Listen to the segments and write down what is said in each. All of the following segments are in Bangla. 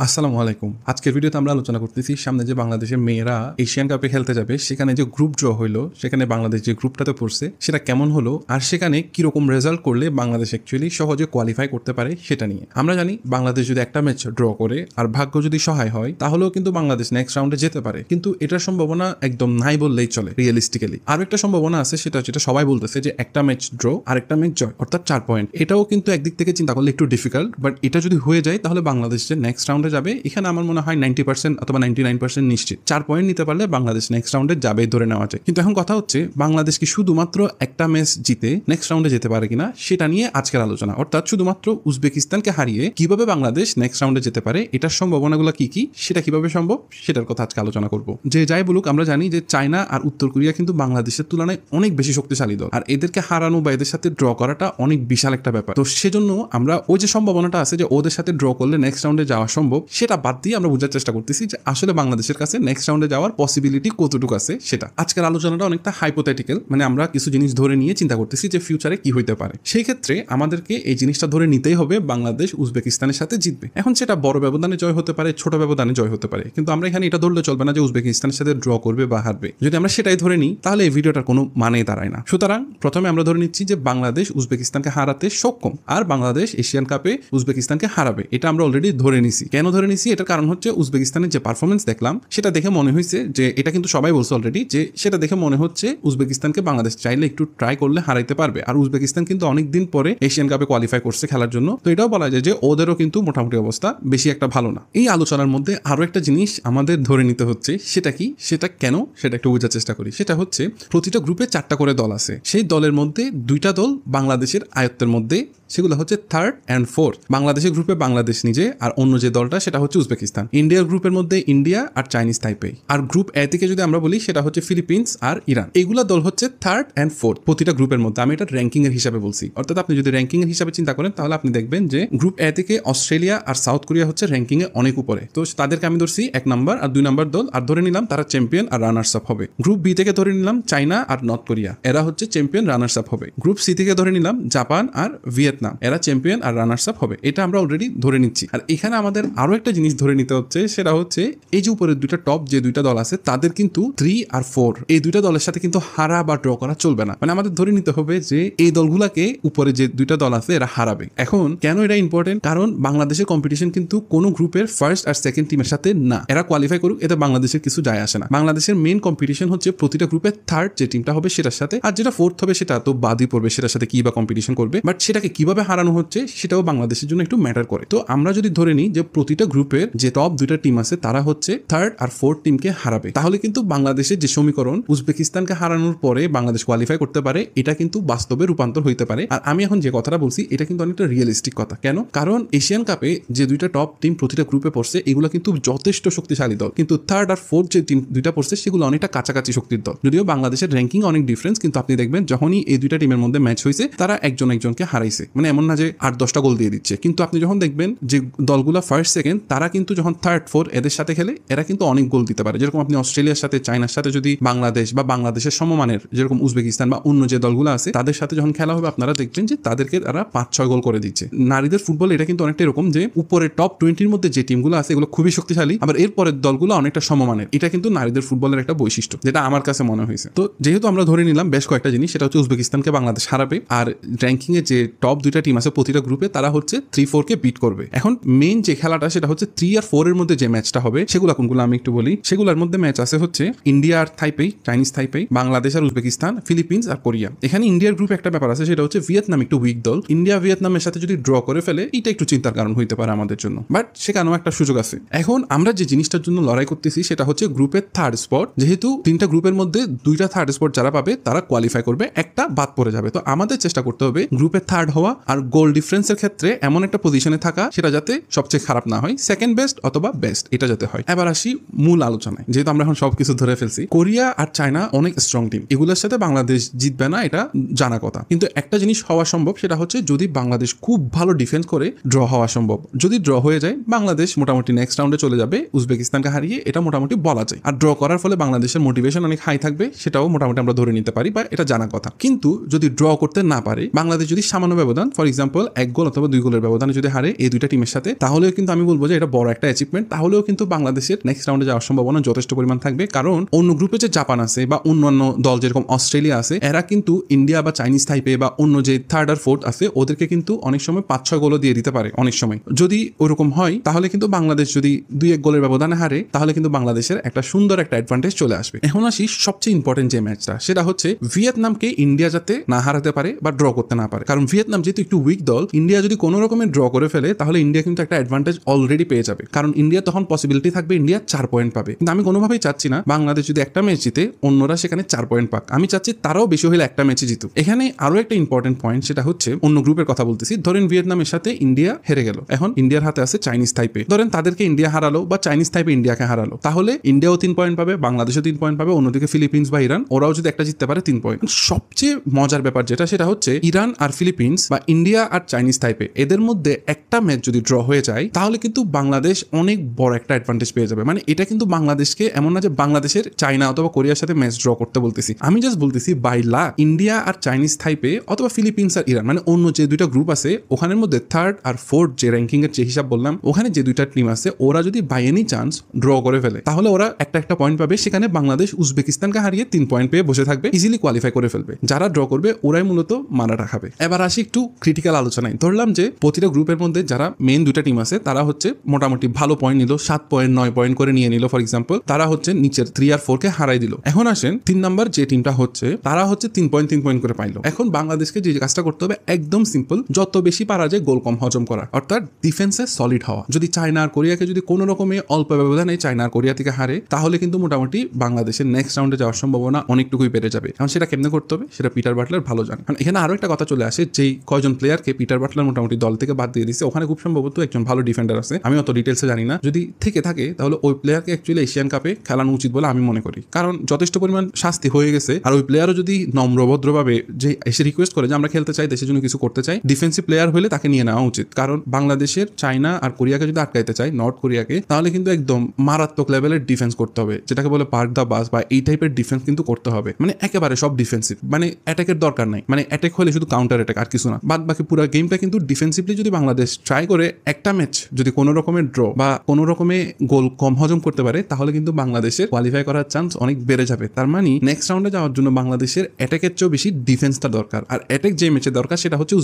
আসসালামু আলাইকুম। আজকের ভিডিওতে আমরা আলোচনা করতেছি সামনে যে বাংলাদেশের মেয়েরা এশিয়ান কাপে খেলতে যাবে, সেখানে যে গ্রুপ ড্র হইলো, সেখানে বাংলাদেশ যে গ্রুপটাতে পড়ছে সেটা কেমন হলো, আর সেখানে কিরকম রেজাল্ট করলে বাংলাদেশ অ্যাকচুয়ালি সহজে কোয়ালিফাই করতে পারে সেটা নিয়ে। আমরা জানি বাংলাদেশ যদি একটা ম্যাচ ড্র করে আর ভাগ্য যদি সহায় হয় তাহলেও কিন্তু বাংলাদেশ নেক্সট রাউন্ডে যেতে পারে, কিন্তু এটার সম্ভাবনা একদম নাই বললেই চলে রিয়েলিস্টিক্যালি। আর একটা সম্ভাবনা আছে, সেটা যেটা সবাই বলতেছে যে একটা ম্যাচ ড্র আর একটা ম্যাচ জয়, অর্থাৎ 4 পয়েন্ট। এটাও কিন্তু একদিক থেকে চিন্তা করলে একটু ডিফিকাল্ট, বাট এটা যদি হয়ে যায় তাহলে বাংলাদেশ যে নেক্সট রাউন্ডে যাবে, এখানে আমার মনে হয় 90% অথবা 99% নিশ্চিত 4 পয়েন্ট নিতে পারলে বাংলাদেশ নেক্সট রাউন্ডে যাবে ধরে নেওয়া যায়। কিন্তু এখন কথা হচ্ছে বাংলাদেশ কি শুধুমাত্র একটা ম্যাচ জিতে নেক্সট রাউন্ডে যেতে পারে কিনা, সেটা নিয়ে আজকের আলোচনা। অর্থাৎ শুধুমাত্র উজবেকিস্তানকে হারিয়ে কিভাবে বাংলাদেশ নেক্সট রাউন্ডে যেতে পারে, এটার সম্ভাবনাগুলো কি কি, সেটা কিভাবে সম্ভব, সেটার কথা আজকে আলোচনা করব। যে যাই বলুক, আমরা জানি যে চায়না আর উত্তর কোরিয়া কিন্তু বাংলাদেশের তুলনায় অনেক বেশি শক্তিশালী দল, আর এদেরকে হারানো বা এদের সাথে ড্র করাটা অনেক বিশাল একটা ব্যাপার। তো সেজন্য আমরা ওই যে সম্ভাবনাটা আছে যে ওদের সাথে ড্র করলে নেক্সট রাউন্ডে যাওয়া সম্ভব, সেটা বাদ দিয়ে আমরা বোঝার চেষ্টা করতেছি যে আসলে বাংলাদেশের কাছে নেক্সট রাউন্ডে যাওয়ার পসিবিলিটি কতটুকু আছে সেটা। আজকের আলোচনাটা অনেকটা হাইপোথেটিক্যাল, মানে আমরা কিছু জিনিস ধরে নিয়ে চিন্তা করতেছি যে ফিউচারে কি হইতে পারে। সেই ক্ষেত্রে আমাদেরকে এই জিনিসটা ধরে নিতেই হবে বাংলাদেশ উজবেকিস্তানের সাথে জিতবে। এখন সেটা বড় ব্যবধানে জয় হতে পারে, ছোট ব্যবধানে জয় হতে পারে, কিন্তু আমরা এখানে এটা ধরলে চলবে না যে উজবেকিস্তানের সাথে ড্র করবে বা হারবে। যদি আমরা সেটাই ধরে নিই তাহলে এই ভিডিওটার কোনো মানেই দাঁড়ায় না। সুতরাং প্রথমে আমরা ধরে নিচ্ছি যে বাংলাদেশ উজবেকিস্তানকে হারাতে সক্ষম, আর বাংলাদেশ এশিয়ান কাপে উজবেকিস্তানকে হারাবে। এটা আমরা অলরেডি ধরে নিছি। কেন ধরে নিছি? এটার কারণ হচ্ছে উজবেকিস্তানের যে পারফরমেন্স দেখলাম সেটা দেখে মনে হয়েছে যে, এটা কিন্তু সবাই বলছে অলরেডি, যে সেটা দেখে মনে হচ্ছে উজবেকিস্তানকে বাংলাদেশ চাইলে একটু ট্রাই করলে হারাইতে পারবে। আর উজবেকিস্তান কিন্তু অনেকদিন পরে এশিয়ান কাপে কোয়ালিফাই করছে খেলার জন্য, তো এটাও বলা যায় যে ওদেরও কিন্তু মোটামুটি অবস্থা বেশি একটা ভালো না। এই আলোচনার মধ্যে আরো একটা জিনিস আমাদের ধরে নিতে হচ্ছে, সেটা কি, সেটা কেন, সেটা একটু বোঝার চেষ্টা করি। সেটা হচ্ছে প্রতিটা গ্রুপে 4টা করে দল আছে, সেই দলের মধ্যে 2টা দল বাংলাদেশের আয়ত্তের মধ্যে, সেগুলো হচ্ছে 3rd and 4th। বাংলাদেশের গ্রুপে বাংলাদেশ নিজে, আর অন্য যে দলটা সেটা হচ্ছে উজবেকিস্তান। ইন্ডিয়ার গ্রুপের মধ্যে ইন্ডিয়া আর চাইনিজ তাইপেই। আর গ্রুপ এ থেকে যদি আমরা বলি সেটা হচ্ছে ফিলিপিন্স আর ইরান। এগুলা দল হচ্ছে 3rd and 4th প্রতিটা গ্রুপের মধ্যে। আমি এটা র্যাঙ্কিং এর হিসাবে বলছি, অর্থাৎ আপনি যদি র্যাঙ্কিং এর হিসাবে চিন্তা করেন তাহলে আপনি দেখবেন যে গ্রুপ এ থেকে অস্ট্রেলিয়া আর সাউথ কোরিয়া হচ্ছে র্যাঙ্কিং এ অনেক উপরে, তো তাদেরকে আমি ধরছি 1 নম্বর আর 2 নম্বর দল, আর ধরে নিলাম তারা চ্যাম্পিয়ন আর রানার্স আপ হবে। গ্রুপ বি থেকে ধরে নিলাম চায়না আর নর্থ কোরিয়া, এরা হচ্ছে চ্যাম্পিয়ন রানার্স আপ হবে। গ্রুপ সি থেকে ধরে নিলাম জাপান আর ভিয়েতনাম, এরা চ্যাম্পিয়ন আর রানার্স আপ হবে। এটা আমরা অলরেডি ধরে নিচ্ছি। আর এখানে আমাদের আরো একটা জিনিস ধরে নিতে হচ্ছে, সেটা হচ্ছে এই যে উপরের 2টা টপ যে 2টা দল আছে তাদের কিন্তু 3 আর 4 এই 2টা দলের সাথে কিন্তু হারা বা ড্র করা চলবে না। মানে আমাদের ধরে নিতে হবে যে এই দলগুলাকে উপরে যে 2টা দল আছে এরা হারাবে। এখন কেন এটা ইম্পর্টেন্ট? কারণ বাংলাদেশের কম্পিটিশন কিন্তু কোনো গ্রুপের ফার্স্ট আর সেকেন্ড টিমের সাথে না। এরা কোয়ালিফাই করুক, এতে বাংলাদেশের কিছু যায় আসে না। বাংলাদেশের মেইন কম্পিটিশন হচ্ছে প্রতিটা গ্রুপের 3rd যে টিমটা হবে সেটার সাথে, আর যেটা 4th হবে সেটা তো বাদই পড়বে, সেটার সাথে কি বা কম্পিটিশন করবে, বাট সেটাকে কিভাবে হারানো হচ্ছে সেটাও বাংলাদেশের জন্য একটু ম্যাটার করে। তো আমরা যদি ধরে নিই যে প্রতিটা গ্রুপের যে টপ 2টা টিম আছে তারা হচ্ছে 3rd আর 4th টিমকে হারাবে, তাহলে কিন্তু বাংলাদেশের যে সমীকরণ উজবেকিস্তানকে হারানোর পরে বাংলাদেশ কোয়ালিফাই করতে পারে, এটা কিন্তু বাস্তবে রূপান্তর হইতে পারে। আর আমি এখন যে কথাটা বলছি এটা কিন্তু অনেকটা রিয়েলিস্টিক কথা। কেন? কারণ এশিয়ান কাপে যে 2টা টপ টিম প্রতিটা গ্রুপে পড়ছে এগুলো কিন্তু যথেষ্ট শক্তিশালী দল, কিন্তু 3rd আর 4th যে টিম 2টা পড়ছে সেগুলো অনেকটা কাছাকাছি শক্তির দল। যদিও বাংলাদেশের র্যাঙ্কিং অনেক ডিফারেন্স, কিন্তু আপনি দেখবেন যখনই এই 2টা টিমের মধ্যে ম্যাচ হয়েছে তারা একজন একজনকে হারাইছে। মানে এমন না যে 8-10টা গোল দিয়ে দিচ্ছে, কিন্তু আপনি যখন দেখবেন যে দলগুলো ফার্স্ট সেকেন্ড তারা কিন্তু যখন 3rd 4th এদের সাথে খেলে এরা কিন্তু অনেক গোল দিতে পারে। যেরকম আপনি অস্ট্রেলিয়ার সাথে চায়নার সাথে যদি বাংলাদেশ বা বাংলাদেশের সমমানের যেরকম উজবেকিস্তান বা অন্য যে দলগুলো আছে তাদের সাথে যখন খেলা হবে আপনারা দেখবেন যে তাদেরকে তারা 5-6 গোল করে দিচ্ছে। নারীদের ফুটবল এটা কিন্তু অনেকটা এরকম যে উপরে টপ 20-র মধ্যে যে টিমগুলো আছে এগুলো খুবই শক্তিশালী, আবার এরপরের দলগুলো অনেকটা সমমানের। এটা কিন্তু নারীদের ফুটবলের একটা বৈশিষ্ট্য, যেটা আমার কাছে মনে হয়েছে। তো যেহেতু আমরা ধরে নিলাম বেশ কয়েকটা জিনিস, সেটা হচ্ছে উজবেকিস্তানকে বাংলাদেশ হারাবে, আর র্যাঙ্কিং এ যে টপ 2টা টিম আছে প্রতিটা গ্রুপে তারা হচ্ছে 3-4 কে বিট করবে। এখন মেইন যে খেলাটা সেটা হচ্ছে 3 আর 4 এর মধ্যে যে ম্যাচটা হবে সেগুলো কোনগুলো আমি একটু বলি। সেগুলোর মধ্যে ম্যাচ আছে হচ্ছে ইন্ডিয়া আর থাইপেই, চাইনিজ থাইপেই, বাংলাদেশ আর উজবেকিস্তান, ফিলিপিন্স আর কোরিয়া। এখানে ইন্ডিয়ার গ্রুপে একটা ব্যাপার আছে, সেটা হচ্ছে ভিয়েতনাম একটু উইক দল। ইন্ডিয়া ভিয়েতনামের সাথে যদি ড্র করে ফেলে এটা একটু চিন্তার কারণ হইতে পারে আমাদের জন্য, বাট সেখানেও একটা সুযোগ আছে। এখন আমরা যে জিনিসটার জন্য লড়াই করতেছি সেটা হচ্ছে গ্রুপের 3rd স্পট। যেহেতু 3টা গ্রুপের মধ্যে 2টা 3rd স্পট যারা পাবে তারা কোয়ালিফাই করবে, একটা বাদ পড়ে যাবে। তো আমাদের চেষ্টা করতে হবে গ্রুপে 3rd হওয়া, আর গোল ডিফারেন্সের ক্ষেত্রে এমন একটা পজিশনে থাকা সেটা যাতে সবচেয়ে খারাপ না হয়, সেকেন্ড বেস্ট অথবা বেস্ট এটা যাতে হয়। এবার আসি মূল আলোচনায়। যেহেতু আমরা এখন সবকিছু ধরে ফেলছি, কোরিয়া আর চায়না অনেক স্ট্রং টিম, এগুলোর সাথে বাংলাদেশ জিতবে না এটা জানা কথা, কিন্তু একটা জিনিস হওয়া সম্ভব, সেটা হচ্ছে যদি বাংলাদেশ খুব ভালো ডিফেন্স করে ড্র হওয়া সম্ভব। যদি ড্র হয়ে যায় বাংলাদেশ মোটামুটি নেক্সট রাউন্ডে চলে যাবে উজবেকিস্তানকে হারিয়ে, এটা মোটামুটি বলা যায়। আর ড্র করার ফলে বাংলাদেশের মোটিভেশন অনেক হাই থাকবে, সেটাও মোটামুটি আমরা ধরে নিতে পারি বা এটা জানা কথা। কিন্তু যদি ড্র করতে না পারে বাংলাদেশ, যদি সামান্য ব্যবধান ফর এক্সাম্পল 1 গোল অথবা 2 গোলের ব্যবধানে যদি হারে এই 2টা টিমের সাথে, তাহলেও কিন্তু আমি বলবো যে এটা বড় একটা অ্যাচিভমেন্ট, তাহলেও কিন্তু বাংলাদেশের নেক্সট রাউন্ডে যাওয়ার সম্ভাবনা যথেষ্ট পরিমাণ থাকবে। কারণ অন্য গ্রুপে যে জাপান আছে বা অন্যান্য দল যেরকম অস্ট্রেলিয়া আছে, এরা কিন্তু ইন্ডিয়া বা চাইনিজ টাইপে বা অন্য যে থার্ড আর ফোর্থ আছে ওদেরকে কিন্তু অনেক সময় 5-6 গোলও দিয়ে দিতে পারে। অনেক সময় যদি ওরকম হয় তাহলে কিন্তু বাংলাদেশ যদি 2-1 গোলের ব্যবধানে হারে তাহলে কিন্তু বাংলাদেশের একটা সুন্দর একটা অ্যাডভান্টেজ চলে আসবে। এখন আসি সবচেয়ে ইম্পর্টেন্ট যে ম্যাচটা, সেটা হচ্ছে ভিয়েতনামকে ইন্ডিয়া যাতে না হারাতে পারে বা ড্র করতে না পারে। কারণ ভিয়েতনাম যেহেতু একটু উইক দল, ইন্ডিয়া যদি কোনো রকমের ড্র করে ফেলে তাহলে ইন্ডিয়া কিন্তু একটা অ্যাডভান্টেজ অলরেডি পেয়ে যাবে। কারণ ইন্ডিয়া তখন পসিবিলিটি থাকবে ইন্ডিয়া 4 পয়েন্ট পাবে। কিন্তু আমি কোনোভাবেই চাচ্ছি না বাংলাদেশ যদি একটা ম্যাচ জিতে অন্যরা সেখানে 4 পয়েন্ট পাক। আমি চাচ্ছি তারাও বেশি হলে একটা ম্যাচে জিতুক। এখানে আরো একটা ইম্পর্টেন্ট পয়েন্ট, সেটা হচ্ছে অন্য গ্রুপের কথা বলতেছি। ধরেন ভিয়েতনামের সাথে ইন্ডিয়া হেরে গেল, এখন ইন্ডিয়ার হাতে আছে চাইনিজ তাইপে। ধরেন তাদেরকে ইন্ডিয়া হারালো বা চাইনিজ তাইপে ইন্ডিয়াকে হারালো, তাহলে ইন্ডিয়াও 3 পয়েন্ট পাবে, বাংলাদেশও 3 পয়েন্ট পাবে, অন্যদিকে ফিলিপিন্স বা ইরান ওরাও যদি একটা জিততে পারে 3 পয়েন্ট। সবচেয়ে মজার ব্যাপার যেটা, সেটা হচ্ছে ইরান আর ফিলিপিন্স বা ইন্ডিয়া আর চাইনিজ তাইপে এদের মধ্যে একটা ম্যাচ যদি ড্র হয়ে যায় তাহলে কিন্তু বাংলাদেশ অনেক বড় একটা অ্যাডভান্টেজ পেয়ে যাবে। মানে এটা কিন্তু বাংলাদেশকে এমন না যে বাংলাদেশের চায়না অথবা কোরিয়ার সাথে ম্যাচ ড্র করতে বলতেছি, আমি জাস্ট বলতেছি বাইলা ইন্ডিয়া আর চাইনিজ তাইপে অথবা ফিলিপিন্স আর ইরান, মানে অন্য যে দুইটা গ্রুপ আছে ওখানের মধ্যে থার্ড আর ফোর্থ যে র্যাঙ্কিং এর যে হিসাব বললাম, ওখানে যে দুইটা টিম আছে ওরা যদি বাই এনি চান্স ড্র করে ফেলে তাহলে ওরা একটা পয়েন্ট পাবে। সেখানে বাংলাদেশ উজবেকিস্তানকে হারিয়ে 3 পয়েন্ট পেয়ে বসে থাকবে, ইজিলি কোয়ালিফাই করে ফেলবে। যারা ড্র করবে ওরাই মূলত মারাটা খাবে। এবার আসি একটু ক্রিটিক্যাল আলোচনায়। ধরলাম যে প্রতিটা গ্রুপের মধ্যে যারা মেইন দুইটা টিম আছে তারা হচ্ছে মোটামুটি ভালো পয়েন্ট নিল, 7 পয়েন্ট 9 পয়েন্ট করে নিয়ে নিল ফর এক্সাম্পল, তারা হচ্ছে নিচের 3 আর 4 কে হারাই দিল। এখন আসেন 3 নাম্বার যে টিমটা হচ্ছে তারা হচ্ছে 3 পয়েন্ট করে পাইলো। এখন বাংলাদেশকে যে কাজটা করতে হবে একদম সিম্পল, যত বেশি পারা যায় গোল কম হজম করা, অর্থাৎ ডিফেন্সে সলিড হওয়া। যদি চায়না আর কোরিয়াকে যদি কোনো রকমে অল্প ব্যবধানে চায়না আর কোরিয়া থেকে হারে তাহলে কিন্তু মোটামুটি বাংলাদেশের নেক্সট রাউন্ডে যাওয়ার সম্ভাবনা অনেকটুকুই বেড়ে যাবে। এখন সেটা কেমনে করতে হবে সেটা পিটার বাটলার ভালো জানে। এখানে আরো একটা কথা চলে আসে, যেই কয়জন প্লেয়ারকে পিটার বাটলার মোটামুটি দল থেকে বাদ দিয়ে দিচ্ছে ওখানে খুব সম্ভবত একজন ভালো ডিফেন্ডার আছে, আমি অত ডিটেলসে জানি না। যদি থেকে থাকে তাহলে ওই প্লেয়ারকে অ্যাকচুয়ালি এশিয়ান কাপে খেলানো উচিত বলে আমি মনে করি, কারণ যথেষ্ট পরিমাণ শাস্তি হয়ে গেছে। আর ওই প্লেয়ারও যদি নম্রভদ্রভাবে যে এসে রিকোয়েস্ট করে যে আমরা খেলতে চাই, দেশের জন্য কিছু করতে চাই, ডিফেন্সিভ প্লেয়ার হলে তাকে নিয়ে নেওয়া উচিত। কারণ বাংলাদেশের চায়না আর কোরিয়াকে যদি আটকাইতে চাই, নর্থ কোরিয়াকে, তাহলে কিন্তু একদম মারাত্মক লেভেলের ডিফেন্স করতে হবে, যেটাকে বলে পার্ক দা বাস বা এই টাইপের ডিফেন্স কিন্তু করতে হবে। মানে একেবারে সব ডিফেন্সিভ, মানে অ্যাটাকের দরকার নাই, মানে অ্যাটাক হলে শুধু কাউন্টার অ্যাটাক আর কিছু না, বাদ বাকি পুরো গেমটা কিন্তু ডিফেন্সিভলি যদি বাংলাদেশ ট্রাই করে একটা ম্যাচ যদি কোনো রকমের ড্র বা কোনো রকমে গোল কম হজম করতে পারে তাহলে কিন্তু বাংলাদেশের কোয়ালিফাই করার চান্স অনেক বেড়ে যাবে। তার মানে নেক্সট রাউন্ডে যাওয়ার জন্য বাংলাদেশের অ্যাটাকের চেয়েও বেশি ডিফেন্সটা দরকার। আর অ্যাটাক যে ম্যাচে দরকার সেটা হচ্ছে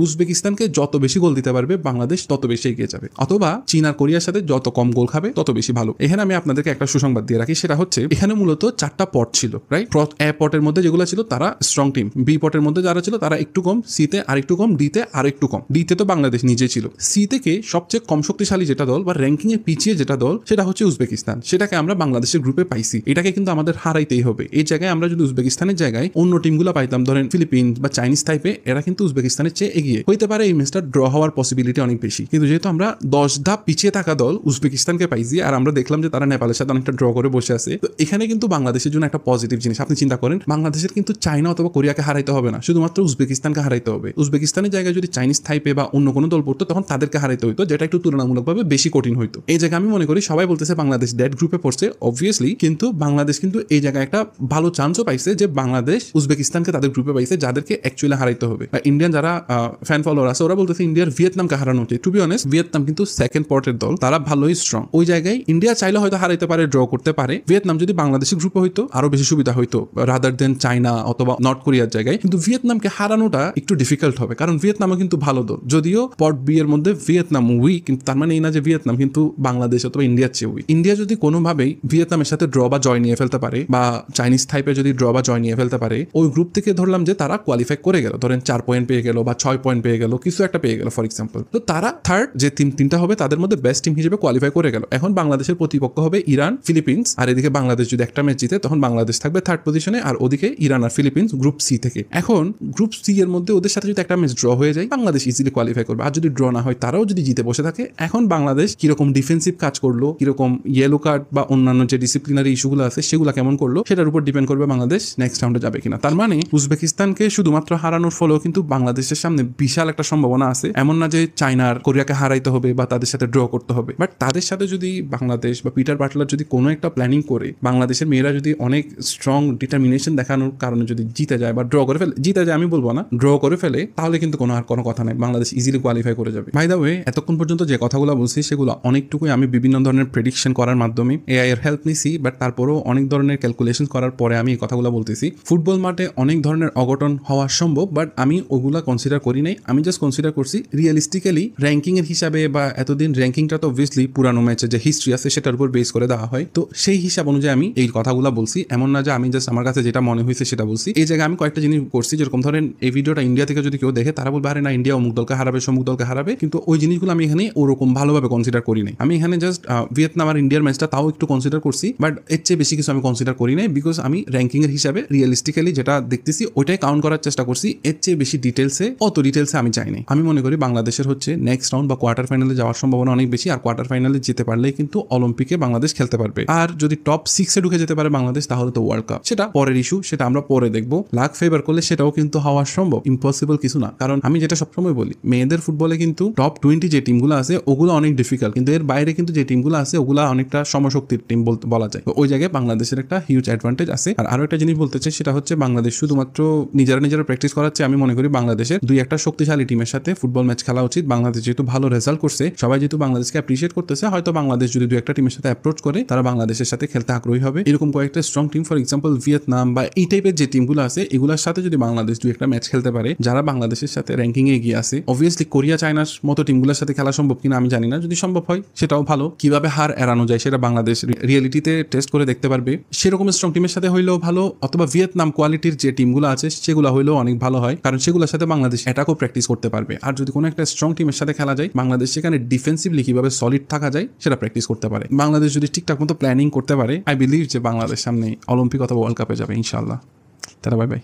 উজবেকিস্তানকে যত বেশি গোল দিতে পারবে বাংলাদেশ তত বেশি এগিয়ে যাবে, অথবা চীন আর কোরিয়ার সাথে যত কম গোল খাবে তত বেশি ভালো। এখানে আমি আপনাদেরকে একটা সুসংবাদ দিয়ে রাখি, সেটা হচ্ছে এখানে মূলত 4টা পট ছিল, রাইট? এ পটের মধ্যে যেগুলো ছিল তারা স্ট্রং টিম, বি পটের মধ্যে যারা ছিল তারা একটু কম, সিতে আর একটু কম, ডিতে আর একটু কম। ডিতে তো বাংলাদেশ নিজেই ছিল। সি থেকে সবচেয়ে কম শক্তিশালী যেটা দল বা র্যাঙ্কিং এ পিছিয়ে যেটা দল সেটা হচ্ছে উজবেকিস্তান। সেটাকে আমরা বাংলাদেশের গ্রুপে পাইছি, এটাকে কিন্তু আমাদের হারাইতেই হবে। এই জায়গায় আমরা যদি উজবেকিস্তানের জায়গায় অন্য টিমগুলো পাইতাম, ধরেন ফিলিপিন্স বা চাইনিজ টাইপে, এরা কিন্তু উজবেকিস্তানের চেয়ে এগিয়ে হইতে পারে, এই ম্যাচটা ড্র হওয়ার পসিবিলিটি অনেক বেশি। কিন্তু যেহেতু আমরা 10 ধাপ পিছিয়ে থাকা দল উজবেকিস্তানকে পাইছি আর আমরা দেখলাম যে তারা নেপালের সাথে অনেকটা ড্র করে বসে আছে, তো এখানে কিন্তু বাংলাদেশের জন্য একটা পজিটিভ জিনিস। আপনি চিন্তা করেন বাংলাদেশের কিন্তু চায়না অথবা কোরিয়াকে হারাইতে হবে না, শুধুমাত্র উজবেকিস্তানকে হারাইতে হবে। উজবেকিস্তানের জায়গায় যদি চাইনিজ টাইপে বা অন্য কোনো দল পড়তো তখন তাদেরকে হারাইতে হইতো, যেটা একটু তুলনামূলকভাবে বেশি কঠিন হইতো। এই জায়গায় আমি মনে করি সবাই বলতেছে বাংলাদেশ ডেড গ্রুপে পড়ছে, অবভিয়াসলি, কিন্তু বাংলাদেশ কিন্তু এই জায়গায় একটা ভালো চান্সও পাইছে যে বাংলাদেশ উজবেকিস্তানকে তাদের গ্রুপে পাইছে যাদেরকে অ্যাকচুয়ালি হারাইতে হবে। ইন্ডিয়ান যারা ফ্যান ফলোয়ার আছে ওরা বলতেছে ইন্ডিয়ার ভিয়েতনামকে হারানো উচিত। টু বি অনেস্ট, ভিয়েতনাম কিন্তু সেকেন্ড পর্টের দল, তারা ভালোই স্ট্রং। ওই জায়গায় ইন্ডিয়া চাইলে হয়তো হারাইতে পারে, ড্র করতে পারে। ভিয়েতনাম যদি বাংলাদেশের গ্রুপে হইতো আরো বেশি সুবিধা হইতো রাদার দেন চায়না অথবা নর্থ কোরিয়ার জায়গায়। কিন্তু ভিয়েতনামকে হারানোটা একটু ডিফিকাল্ট হবে, কারণ ভিয়েতনামও কিন্তু ভালো দল, যদিও পট বি এর মধ্যে ভিয়েতনাম উইক, কিন্তু তার মানে এই না যে ভিয়েতনাম কিন্তু বাংলাদেশ অথবা ইন্ডিয়ার চেয়ে উইক। ইন্ডিয়া যদি কোনোভাবেই ভিয়েতনামের সাথে ড্র বা জয় নিয়ে ফেলতে পারে বা চাইনিজ টাইপে যদি ড্র বা জয় নিয়ে ফেলতে পারে, ওই গ্রুপ থেকে ধরলাম যে তারা কোয়ালিফাই করে গেল, ধরেন 4 পয়েন্ট পেয়ে গেল বা 6 পয়েন্ট পেয়ে গেল, কিছু একটা পেয়ে গেল ফর এক্সাম্পল, তো তারা থার্ড যে তিনটা হবে তাদের মধ্যে বেস্ট টিম হিসেবে কোয়ালিফাই করে গেল। এখন বাংলাদেশের প্রতিপক্ষ হবে ইরান, ফিলিপিন্স, আর এদিকে বাংলাদেশ যদি একটা ম্যাচ জিতে তখন বাংলাদেশ থাকবে থার্ড পজিশনে, আর ওদিকে ইরান আর ফিলিপিন্স গ্রুপ সি থেকে। এখন গ্রুপ সি এর মধ্যে ওদের সাথে যদি একটা ম্যাচ ড্র হয়ে যায় বাংলাদেশ ইজিলি কোয়ালিফাই করবে, আর যদি ড্র না হয় তারাও যদি জিতে বসে থাকে। এখন বাংলাদেশ কিরকম ডিফেন্সিভ কাজ করলো, কিরকম ইয়েলো কার্ড বা অন্যান্য যে ডিসিপ্লিনারি ইস্যুগুলো আছে সেগুলো কেমন করলো, সেটার উপর ডিপেন্ড করবে বাংলাদেশ নেক্সট রাউন্ডে যাবে কিনা। তার মানে উজবেকিস্তানকে শুধুমাত্র হারানোর ফলেও কিন্তু বাংলাদেশের সামনে বিশাল একটা সম্ভাবনা আছে। এমন না যে চায়নার কোরিয়াকে হারাইতে হবে বা তাদের সাথে ড্র করতে হবে, বাট তাদের সাথে যদি বাংলাদেশ বা পিটার বাটলার যদি কোনো একটা প্ল্যানিং করে বাংলাদেশের মেয়েরা যদি অনেক স্ট্রং ডিটারমিনেশন দেখানোর কারণে যদি জিতে যায় বা ড্র করে ফেলে, জিতে যায় আমি বলবো না, ড্র করে ফেলে, তাহলে কিন্তু কোনো আর কোনো কথা নাই, বাংলাদেশ ইজিলি কোয়ালিফাই করে যাবে। বাই দ্য ওয়ে, এতক্ষণ পর্যন্ত যে কথাগুলো বলছি সেগুলো অনেকটুকুই আমি বিভিন্ন ধরনের প্রেডিকশন করার মাধ্যমে এআই এর হেল্প নিছি, বাট তারপরেও অনেক ধরনের ক্যালকুলেশন করার পরে আমি এই কথাগুলো বলতেছি। ফুটবল মাঠে অনেক ধরনের অঘটন হওয়া সম্ভব, বাট আমি ওগুলা কনসিডার করি নাই। আমি জাস্ট কনসিডার করছি রিয়েলিস্টিক্যালি র্যাঙ্কিং এর হিসাবে, বা এতদিন র্যাঙ্কিংটা তো অবভিয়াসলি পুরানো ম্যাচের যে হিস্ট্রি আছে সেটার উপর বেস করে দেওয়া হয়, তো সেই হিসাব অনুযায়ী আমি এই কথাগুলো বলছি। এমন না যে আমি জাস্ট আমার কাছে যেটা মনে হয়েছে সেটা বলছি। এই জায়গায় আমি কয়েকটা জিনিস করছি, যেরকম ধরেন এই ভিডিওটা ইন্ডিয়া থেকে যদি কেউ দেখে তারা বলবে আরে না, ইন্ডিয়া অমুক দলকে হারাবে, সমুক দলকে হারাবে, কিন্তু ওই জিনিসগুলো আমি এখানে ওরকম ভালোভাবে কনসিডার করি নাই। আমি এখানে জাস্ট ভিয়েতনাম আর ইন্ডিয়ার ম্যাচটা তাও একটু কনসিডার করছি, বাট এর চেয়ে বেশি কিছু আমি কনসিডার করি নাই, বিকজ আমি র্যাঙ্কিং এর হিসাবে রিয়েলিস্টিক্যালি যেটা দেখতেছি ওইটাই কাউন্ট করার চেষ্টা করছি। এর চেয়ে বেশি অত ডিটেলসে আমি চাই নাই। আমি মনে করি বাংলাদেশের হচ্ছে নেক্সট রাউন্ড বা কোয়ার্টার ফাইনালে যাওয়ার সম্ভাবনা অনেক বেশি, আর কোয়ার্টার ফাইনালে যেতে পারলেই কিন্তু অলিম্পিকে বাংলাদেশ খেলতে পারবে। আর যদি টপ 6-এ ঢুকে যেতে পারে বাংলাদেশ, তাহলে তো ওয়ার্ল্ড কাপ, সেটা পরের ইস্যু, সেটা আমরা পরে দেখবো। লাক ফেভার করলে সেটাও কিন্তু হওয়া সম্ভব, ইম্পসিবল কিছু না। কারণ আমি যেটা সবসময় বলি, মেয়েদের ফুটবলে কিন্তু টপ 20 যে টিমগুলো আছে ওগুলো অনেক ডিফিকাল্ট, কিন্তু এর বাইরে কিন্তু যে টিমগুলো আছে ওগুলো অনেকটা সমশক্তির টিম বলা যায়। তো ওই জায়গায় বাংলাদেশের একটা হিউজ অ্যাডভান্টেজ আছে। আর আরো একটা জিনিস বলতে চাই, সেটা হচ্ছে বাংলাদেশ শুধুমাত্র নিজেরা প্র্যাকটিস করাচ্ছে। আমি মনে করি বাংলাদেশের দুই একটা শক্তিশালী টিমের সাথে ফুটবল ম্যাচ খেলা উচিত। বাংলাদেশ যেহেতু ভালো রেজাল্ট করছে, সবাই যেহেতু বাংলাদেশকে অ্যাপ্রিশিয়েট করতেছে, হয়তো বাংলাদেশ যদি দুই একটা টিমের সাথে অ্যাপ্রোচ করে তারা বাংলাদেশের সাথে খেলতে আগ্রহী হবে। এরকম কয়েকটা strong team, for example Vietnam বা এই টাইপের যে টিমগুলো আছে, এগুলোর সাথে যদি বাংলাদেশ দুই একটা ম্যাচ খেলতে পারে, যারা বাংলাদেশের সাথে র্যাঙ্কিং এ এগিয়ে আছে, অবভিয়াসলি কোরিয়া চায়নার মতো টিমগুলোর সাথে খেলা সম্ভব কিনা আমি জানি না, যদি সম্ভব হয় সেটাও ভালো। কিভাবে হার এড়ানো যায় সেটা বাংলাদেশ রিয়েলিটিতে টেস্ট করে দেখতে পারবে। সেরকম স্ট্রং টিমের সাথে হইলেও ভালো, অথবা ভিয়েতনাম কোয়ালিটির যে টিমগুলো আছে সেগুলো হইলেও অনেক ভালো হয়, কারণ সেগুলোর সাথে বাংলাদেশ অ্যাটাকও প্র্যাকটিস করতে পারবে। আর যদি কোনো একটা স্ট্রং টিমের সাথে খেলা যায়, বাংলাদেশ সেখানে ডিফেন্সিভলি কিভাবে সলিড থাকা যায় সেটা প্র্যাকটিস করতে পারে। বাংলাদেশ যদি ঠিকঠাক মতো প্ল্যানিং করতে পারে, আই বিলিভ যে বাংলাদেশ সামনে অলিম্পিক অথবা ওয়ার্ল্ড কাপে যাবে ইনশাআল্লাহ। তারা বাই বাই।